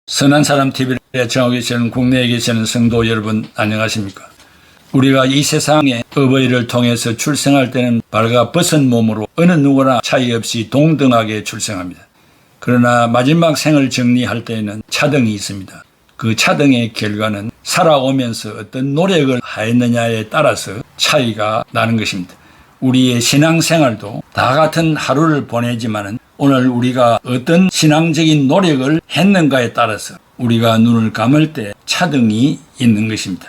선한 사람 TV를 애청하고 계시는 국내에 계시는 성도 여러분 안녕하십니까? 우리가 이 세상에 어버이를 통해서 출생할 때는 발가 벗은 몸으로 어느 누구나 차이 없이 동등하게 출생합니다. 그러나 마지막 생을 정리할 때에는 차등이 있습니다. 그 차등의 결과는 살아오면서 어떤 노력을 하였느냐에 따라서 차이가 나는 것입니다. 우리의 신앙생활도 다 같은 하루를 보내지만은 오늘 우리가 어떤 신앙적인 노력을 했는가에 따라서 우리가 눈을 감을 때 차등이 있는 것입니다.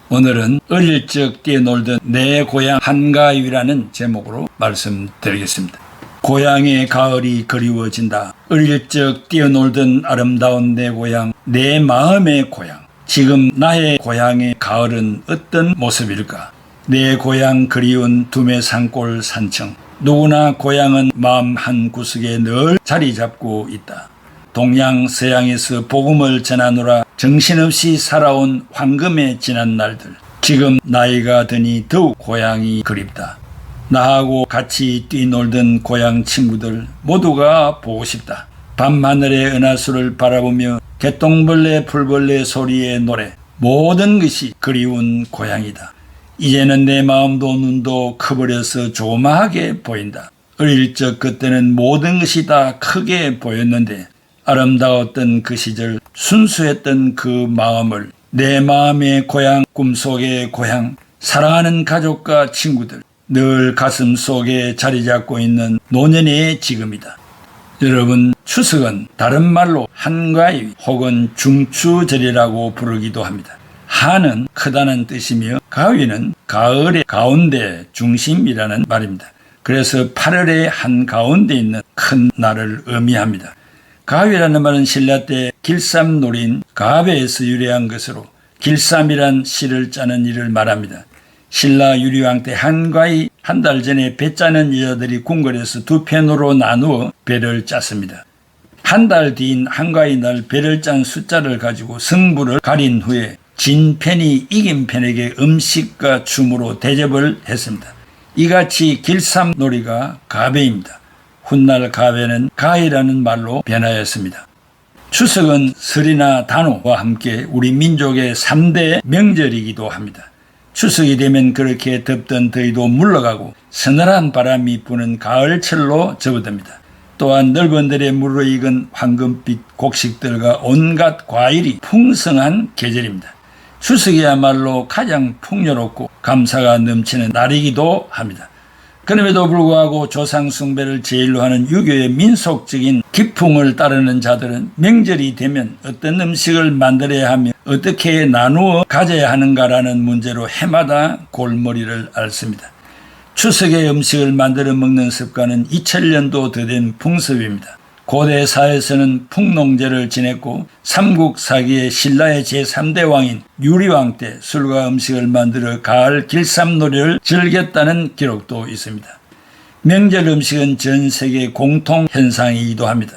오늘은 어릴 적 뛰어놀던 내 고향 한가위라는 제목으로 말씀드리겠습니다. 고향의 가을이 그리워진다. 어릴 적 뛰어놀던 아름다운 내 고향, 내 마음의 고향. 지금 나의 고향의 가을은 어떤 모습일까? 내 고향 그리운 두메 산골 산청. 누구나 고향은 마음 한 구석에 늘 자리 잡고 있다. 동양 서양에서 복음을 전하노라 정신없이 살아온 황금의 지난 날들. 지금 나이가 드니 더욱 고향이 그립다. 나하고 같이 뛰놀던 고향 친구들 모두가 보고 싶다. 밤하늘의 은하수를 바라보며 개똥벌레 풀벌레 소리의 노래. 모든 것이 그리운 고향이다. 이제는 내 마음도 눈도 커버려서 조마하게 보인다. 어릴 적 그때는 모든 것이 다 크게 보였는데 아름다웠던 그 시절, 순수했던 그 마음을 내 마음의 고향, 꿈속의 고향, 사랑하는 가족과 친구들, 늘 가슴 속에 자리 잡고 있는 노년의 지금이다. 여러분, 추석은 다른 말로 한가위 혹은 중추절이라고 부르기도 합니다. 한은 크다는 뜻이며 가위는 가을의 가운데 중심이라는 말입니다. 그래서 8월의 한가운데 있는 큰 날을 의미합니다. 가위라는 말은 신라 때 길쌈놀이인 가배에서 유래한 것으로 길쌈이란 시를 짜는 일을 말합니다. 신라 유리왕 때 한가위 한 달 전에 배 짜는 여자들이 궁궐에서 두 편으로 나누어 배를 짰습니다. 한 달 뒤인 한가위 날 배를 짠 숫자를 가지고 승부를 가린 후에 진 편이 이긴 편에게 음식과 춤으로 대접을 했습니다. 이같이 길쌈놀이가 가배입니다. 훗날 가배는 가위라는 말로 변하였습니다. 추석은 설이나 단오와 함께 우리 민족의 3대 명절이기도 합니다. 추석이 되면 그렇게 덥던 더위도 물러가고 서늘한 바람이 부는 가을철로 접어듭니다. 또한 넓은 들에 무르익은 황금빛 곡식들과 온갖 과일이 풍성한 계절입니다. 추석이야말로 가장 풍요롭고 감사가 넘치는 날이기도 합니다. 그럼에도 불구하고 조상 숭배를 제일로 하는 유교의 민속적인 기풍을 따르는 자들은 명절이 되면 어떤 음식을 만들어야 하며 어떻게 나누어 가져야 하는가라는 문제로 해마다 골머리를 앓습니다. 추석에 음식을 만들어 먹는 습관은 2000년도 더 된 풍습입니다. 고대 사회에서는 풍농제를 지냈고 삼국사기의 신라의 제3대 왕인 유리왕 때 술과 음식을 만들어 가을 길쌈놀이를 즐겼다는 기록도 있습니다. 명절 음식은 전 세계 공통 현상이기도 합니다.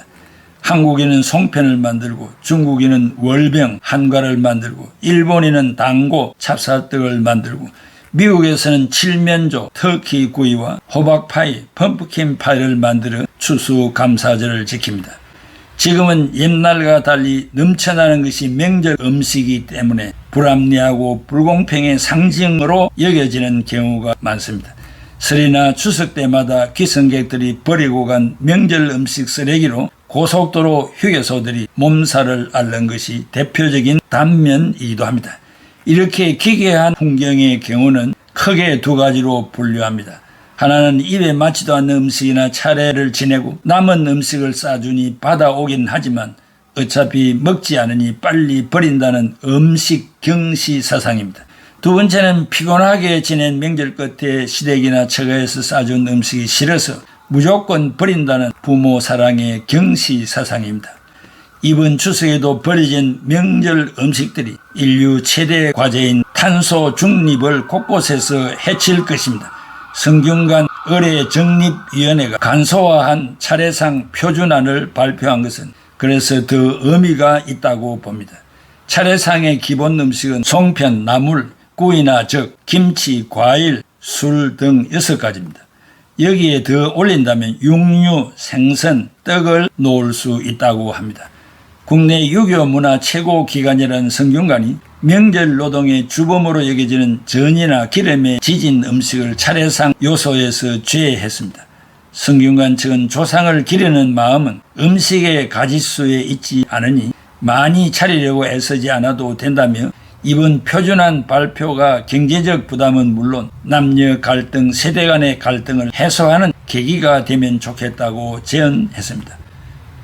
한국인은 송편을 만들고 중국인은 월병, 한과를 만들고 일본인은 당고, 찹쌀떡을 만들고 미국에서는 칠면조, 터키 구이와 호박파이, 펌프킨 파이를 만들어 추수감사절을 지킵니다. 지금은 옛날과 달리 넘쳐나는 것이 명절 음식이기 때문에 불합리하고 불공평의 상징으로 여겨지는 경우가 많습니다. 설이나 추석 때마다 귀성객들이 버리고 간 명절 음식 쓰레기로 고속도로 휴게소들이 몸살을 앓는 것이 대표적인 단면이기도 합니다. 이렇게 기괴한 풍경의 경우는 크게 두 가지로 분류합니다. 하나는 입에 맞지도 않는 음식이나 차례를 지내고 남은 음식을 싸주니 받아오긴 하지만 어차피 먹지 않으니 빨리 버린다는 음식 경시 사상입니다. 두 번째는 피곤하게 지낸 명절 끝에 시댁이나 처가에서 싸준 음식이 싫어서 무조건 버린다는 부모 사랑의 경시 사상입니다. 이번 추석에도 버려진 명절 음식들이 인류 최대 과제인 탄소 중립을 곳곳에서 해칠 것입니다. 성균관 의례정립위원회가 간소화한 차례상 표준안을 발표한 것은 그래서 더 의미가 있다고 봅니다. 차례상의 기본 음식은 송편, 나물, 구이나 적, 김치, 과일, 술 등 6가지입니다. 여기에 더 올린다면 육류, 생선, 떡을 놓을 수 있다고 합니다. 국내 유교 문화 최고 기관이라는 성균관이 명절 노동의 주범으로 여겨지는 전이나 기름에 지진 음식을 차례상 요소에서 제외했습니다. 성균관 측은 조상을 기리는 마음은 음식의 가짓수에 있지 않으니 많이 차리려고 애쓰지 않아도 된다며 이번 표준안 발표가 경제적 부담은 물론 남녀 갈등, 세대 간의 갈등을 해소하는 계기가 되면 좋겠다고 제언했습니다.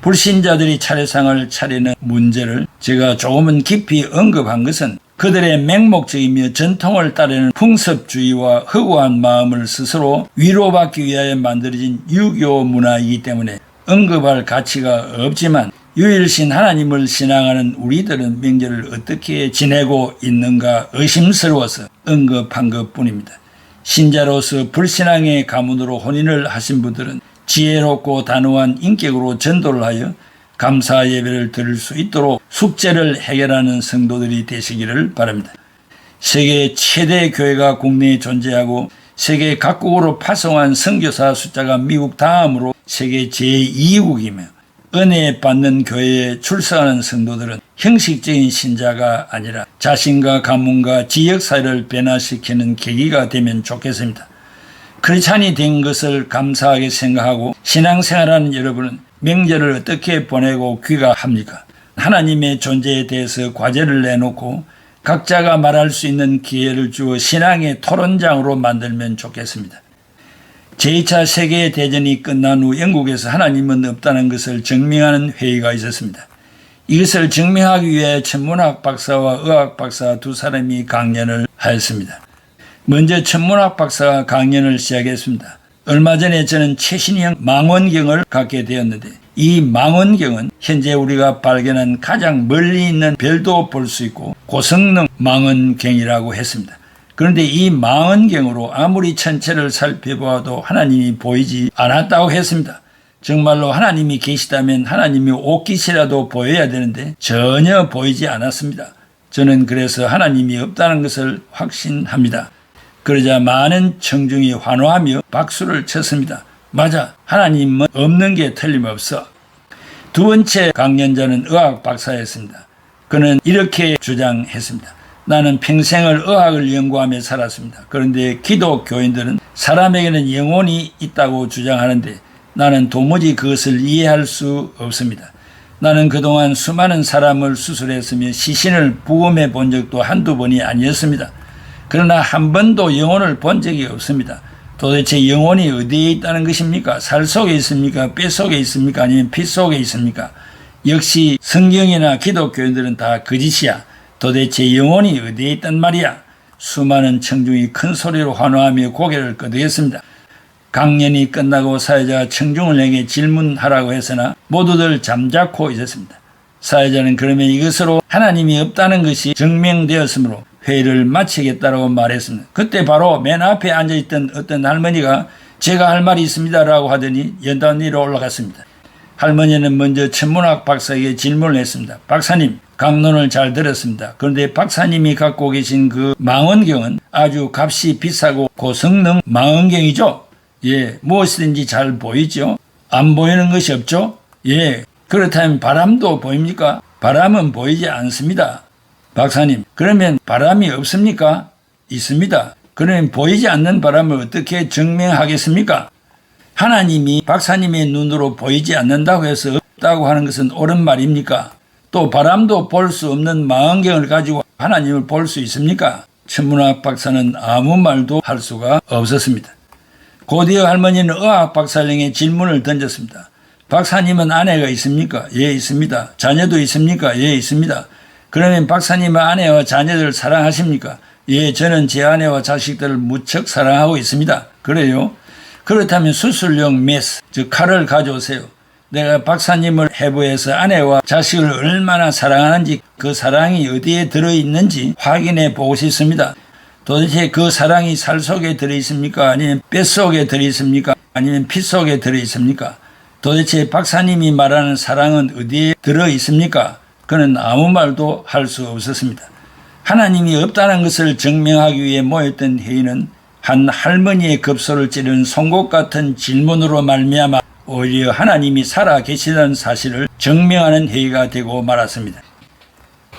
불신자들이 차례상을 차리는 문제를 제가 조금은 깊이 언급한 것은 그들의 맹목적이며 전통을 따르는 풍습주의와 허구한 마음을 스스로 위로받기 위하여 만들어진 유교 문화이기 때문에 언급할 가치가 없지만 유일신 하나님을 신앙하는 우리들은 명절을 어떻게 지내고 있는가 의심스러워서 언급한 것뿐입니다. 신자로서 불신앙의 가문으로 혼인을 하신 분들은 지혜롭고 단호한 인격으로 전도를 하여 감사 예배를 드릴 수 있도록 숙제를 해결하는 성도들이 되시기를 바랍니다. 세계 최대 교회가 국내에 존재하고 세계 각국으로 파송한 선교사 숫자가 미국 다음으로 세계 제2국이며 은혜 받는 교회에 출석하는 성도들은 형식적인 신자가 아니라 자신과 가문과 지역사회를 변화시키는 계기가 되면 좋겠습니다. 크리스찬이 된 것을 감사하게 생각하고 신앙생활하는 여러분은 명절을 어떻게 보내고 귀가합니까? 하나님의 존재에 대해서 과제를 내놓고 각자가 말할 수 있는 기회를 주어 신앙의 토론장으로 만들면 좋겠습니다. 제2차 세계대전이 끝난 후 영국에서 하나님은 없다는 것을 증명하는 회의가 있었습니다. 이것을 증명하기 위해 천문학 박사와 의학 박사 두 사람이 강연을 하였습니다. 먼저 천문학 박사가 강연을 시작했습니다. 얼마 전에 저는 최신형 망원경을 갖게 되었는데 이 망원경은 현재 우리가 발견한 가장 멀리 있는 별도 볼 수 있고 고성능 망원경이라고 했습니다. 그런데 이 망원경으로 아무리 천체를 살펴보아도 하나님이 보이지 않았다고 했습니다. 정말로 하나님이 계시다면 하나님이 옷깃이라도 보여야 되는데 전혀 보이지 않았습니다. 저는 그래서 하나님이 없다는 것을 확신합니다. 그러자 많은 청중이 환호하며 박수를 쳤습니다. 맞아, 하나님은 없는 게 틀림없어. 두 번째 강연자는 의학 박사였습니다. 그는 이렇게 주장했습니다. 나는 평생을 의학을 연구하며 살았습니다. 그런데 기독교인들은 사람에게는 영혼이 있다고 주장하는데 나는 도무지 그것을 이해할 수 없습니다. 나는 그동안 수많은 사람을 수술했으며 시신을 부검해 본 적도 한두 번이 아니었습니다. 그러나 한 번도 영혼을 본 적이 없습니다. 도대체 영혼이 어디에 있다는 것입니까? 살 속에 있습니까? 뼈 속에 있습니까? 아니면 피 속에 있습니까? 역시 성경이나 기독교인들은 다 거짓이야. 도대체 영혼이 어디에 있단 말이야? 수많은 청중이 큰 소리로 환호하며 고개를 끄덕였습니다. 강연이 끝나고 사회자가 청중을 향해 질문하라고 했으나 모두들 잠자코 있었습니다. 사회자는 그러면 이것으로 하나님이 없다는 것이 증명되었으므로 회의를 마치겠다고 말했습니다. 그때 바로 맨 앞에 앉아있던 어떤 할머니가 제가 할 말이 있습니다라고 하더니 연단 위로 올라갔습니다. 할머니는 먼저 천문학 박사에게 질문을 했습니다. 박사님, 강론을 잘 들었습니다. 그런데 박사님이 갖고 계신 그 망원경은 아주 값이 비싸고 고성능 망원경이죠? 예, 무엇이든지 잘 보이죠? 안 보이는 것이 없죠? 예, 그렇다면 바람도 보입니까? 바람은 보이지 않습니다. 박사님, 그러면 바람이 없습니까? 있습니다. 그러면 보이지 않는 바람을 어떻게 증명하겠습니까? 하나님이 박사님의 눈으로 보이지 않는다고 해서 없다고 하는 것은 옳은 말입니까? 또 바람도 볼 수 없는 망원경을 가지고 하나님을 볼 수 있습니까? 천문학 박사는 아무 말도 할 수가 없었습니다. 곧이어 할머니는 의학 박사에게 질문을 던졌습니다. 박사님은 아내가 있습니까? 예, 있습니다. 자녀도 있습니까? 예, 있습니다. 그러면 박사님은 아내와 자녀들을 사랑하십니까? 예, 저는 제 아내와 자식들을 무척 사랑하고 있습니다. 그래요? 그렇다면 수술용 메스, 즉 칼을 가져오세요. 내가 박사님을 해부해서 아내와 자식을 얼마나 사랑하는지 그 사랑이 어디에 들어있는지 확인해 보고 싶습니다. 도대체 그 사랑이 살 속에 들어있습니까? 아니면 뼈 속에 들어있습니까? 아니면 피 속에 들어있습니까? 도대체 박사님이 말하는 사랑은 어디에 들어있습니까? 그는 아무 말도 할 수 없었습니다. 하나님이 없다는 것을 증명하기 위해 모였던 회의는 한 할머니의 급소를 찌르는 송곳 같은 질문으로 말미암아 오히려 하나님이 살아 계시다는 사실을 증명하는 해가 되고 말았습니다.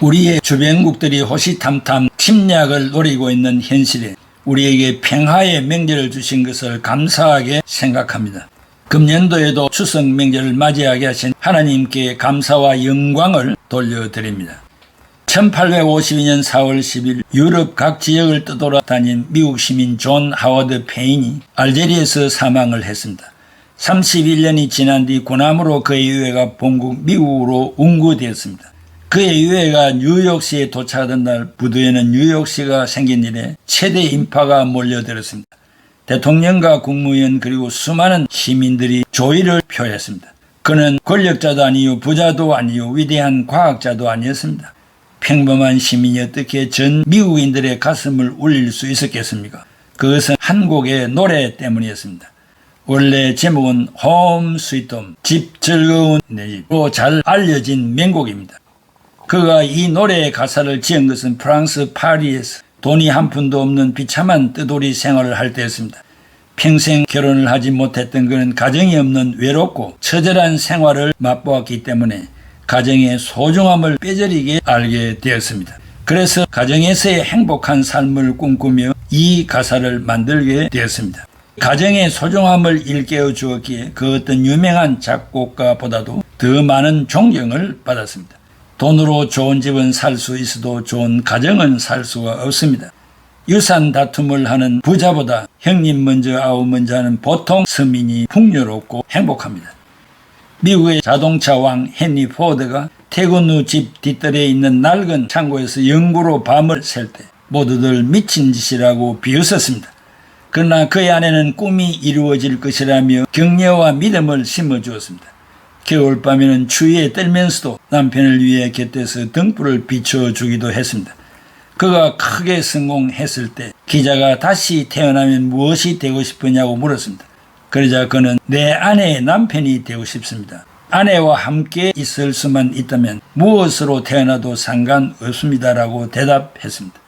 우리의 주변국들이 호시탐탐 침략을 노리고 있는 현실에 우리에게 평화의 명절을 주신 것을 감사하게 생각합니다. 금년도에도 추석 명절을 맞이하게 하신 하나님께 감사와 영광을 돌려드립니다. 1852년 4월 10일 유럽 각 지역을 떠돌아다닌 미국 시민 존 하워드 페인이 알제리에서 사망을 했습니다. 31년이 지난 뒤 군함으로 그의 유해가 본국 미국으로 운구되었습니다. 그의 유해가 뉴욕시에 도착하던 날 부두에는 뉴욕시가 생긴 일에 최대 인파가 몰려들었습니다. 대통령과 국무위원 그리고 수많은 시민들이 조의를 표했습니다. 그는 권력자도 아니요 부자도 아니요 위대한 과학자도 아니었습니다. 평범한 시민이 어떻게 전 미국인들의 가슴을 울릴 수 있었겠습니까? 그것은 한 곡의 노래 때문이었습니다. 원래 제목은 홈 스위트 홈, 집 즐거운 내 집으로 잘 알려진 명곡입니다. 그가 이 노래의 가사를 지은 것은 프랑스 파리에서 돈이 한 푼도 없는 비참한 뜨돌이 생활을 할 때였습니다. 평생 결혼을 하지 못했던 그는 가정이 없는 외롭고 처절한 생활을 맛보았기 때문에 가정의 소중함을 뼈저리게 알게 되었습니다. 그래서 가정에서의 행복한 삶을 꿈꾸며 이 가사를 만들게 되었습니다. 가정의 소중함을 일깨워 주었기에 그 어떤 유명한 작곡가보다도 더 많은 존경을 받았습니다. 돈으로 좋은 집은 살 수 있어도 좋은 가정은 살 수가 없습니다. 유산 다툼을 하는 부자보다 형님 먼저 아우 먼저 하는 보통 서민이 풍요롭고 행복합니다. 미국의 자동차 왕 헨리 포드가 퇴근 후 집 뒷뜰에 있는 낡은 창고에서 연구로 밤을 샐 때 모두들 미친 짓이라고 비웃었습니다. 그러나 그의 아내는 꿈이 이루어질 것이라며 격려와 믿음을 심어주었습니다. 겨울밤에는 추위에 떨면서도 남편을 위해 곁에서 등불을 비춰주기도 했습니다. 그가 크게 성공했을 때 기자가 다시 태어나면 무엇이 되고 싶으냐고 물었습니다. 그러자 그는 내 아내의 남편이 되고 싶습니다. 아내와 함께 있을 수만 있다면 무엇으로 태어나도 상관없습니다라고 대답했습니다.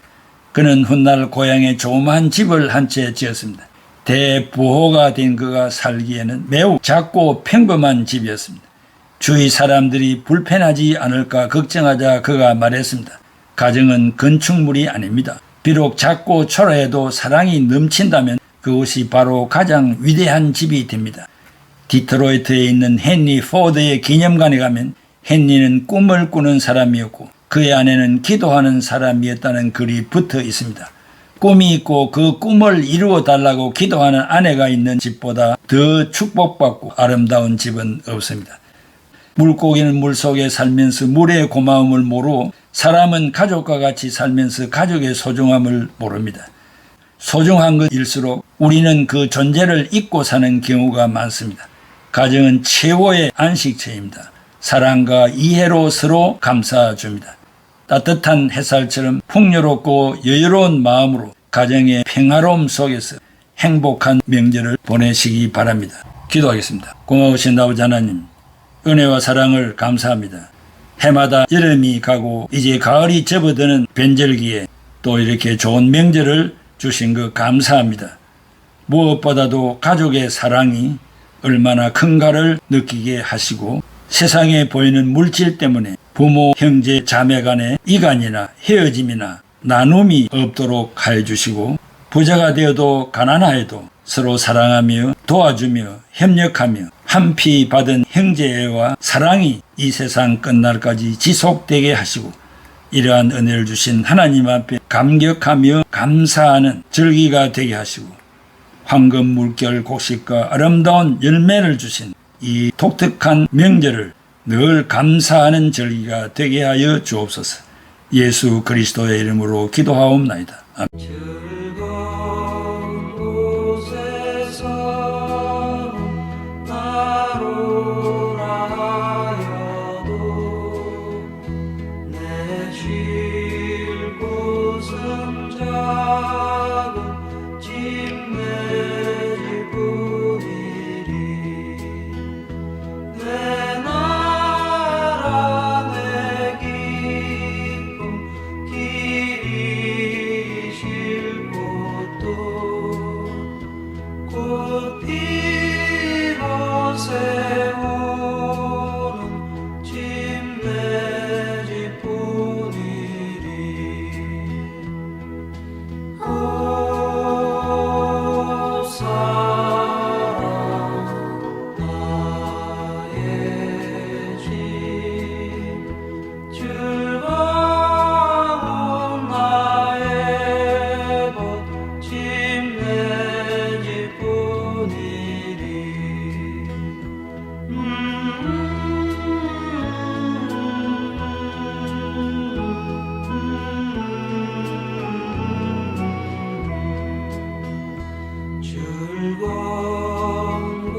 그는 훗날 고향에 조그마한 집을 한 채 지었습니다. 대부호가 된 그가 살기에는 매우 작고 평범한 집이었습니다. 주위 사람들이 불편하지 않을까 걱정하자 그가 말했습니다. 가정은 건축물이 아닙니다. 비록 작고 초라해도 사랑이 넘친다면 그것이 바로 가장 위대한 집이 됩니다. 디트로이트에 있는 헨리 포드의 기념관에 가면 헨리는 꿈을 꾸는 사람이었고 그의 아내는 기도하는 사람이었다는 글이 붙어 있습니다. 꿈이 있고 그 꿈을 이루어 달라고 기도하는 아내가 있는 집보다 더 축복받고 아름다운 집은 없습니다. 물고기는 물속에 살면서 물의 고마움을 모르고 사람은 가족과 같이 살면서 가족의 소중함을 모릅니다. 소중한 것일수록 우리는 그 존재를 잊고 사는 경우가 많습니다. 가정은 최고의 안식처입니다. 사랑과 이해로 서로 감싸줍니다. 따뜻한 햇살처럼 풍요롭고 여유로운 마음으로 가정의 평화로움 속에서 행복한 명절을 보내시기 바랍니다. 기도하겠습니다. 고마우신 아버지 하나님, 은혜와 사랑을 감사합니다. 해마다 여름이 가고 이제 가을이 접어드는 변절기에 또 이렇게 좋은 명절을 주신 것 감사합니다. 무엇보다도 가족의 사랑이 얼마나 큰가를 느끼게 하시고 세상에 보이는 물질 때문에 부모, 형제, 자매 간의 이간이나 헤어짐이나 나눔이 없도록 하여 주시고 부자가 되어도 가난하여도 서로 사랑하며 도와주며 협력하며 한 피 받은 형제와 사랑이 이 세상 끝날까지 지속되게 하시고 이러한 은혜를 주신 하나님 앞에 감격하며 감사하는 절기가 되게 하시고 황금 물결 곡식과 아름다운 열매를 주신 이 독특한 명절을 늘 감사하는 절기가 되게 하여 주옵소서. 예수 그리스도의 이름으로 기도하옵나이다. 아멘. 길 세우는 집 내 집뿐이리. 사랑 나의 집 즐거운 나의 법 집 내 집뿐이리. 즐거운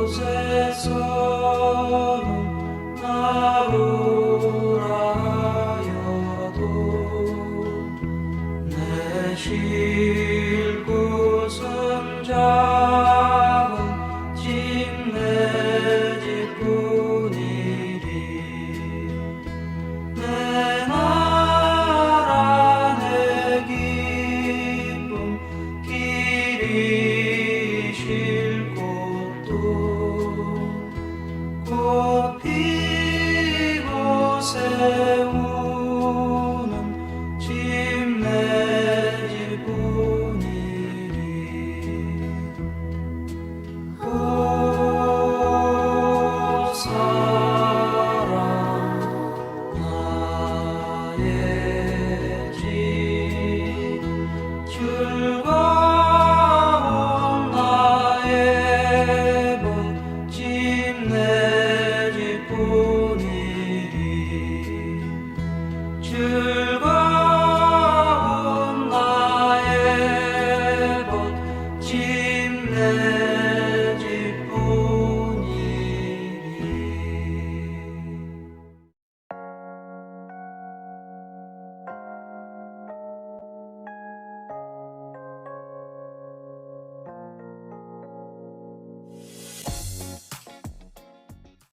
곳에서는 나루라여도 내 쉴 곳은 작은 집 내 집뿐이리. 내 나라 내 기쁨 길이 쉴 곳도 꽃 피고 세우는 집 내 집뿐이리. 오 사랑 나의 집 즐거운 나의 집 내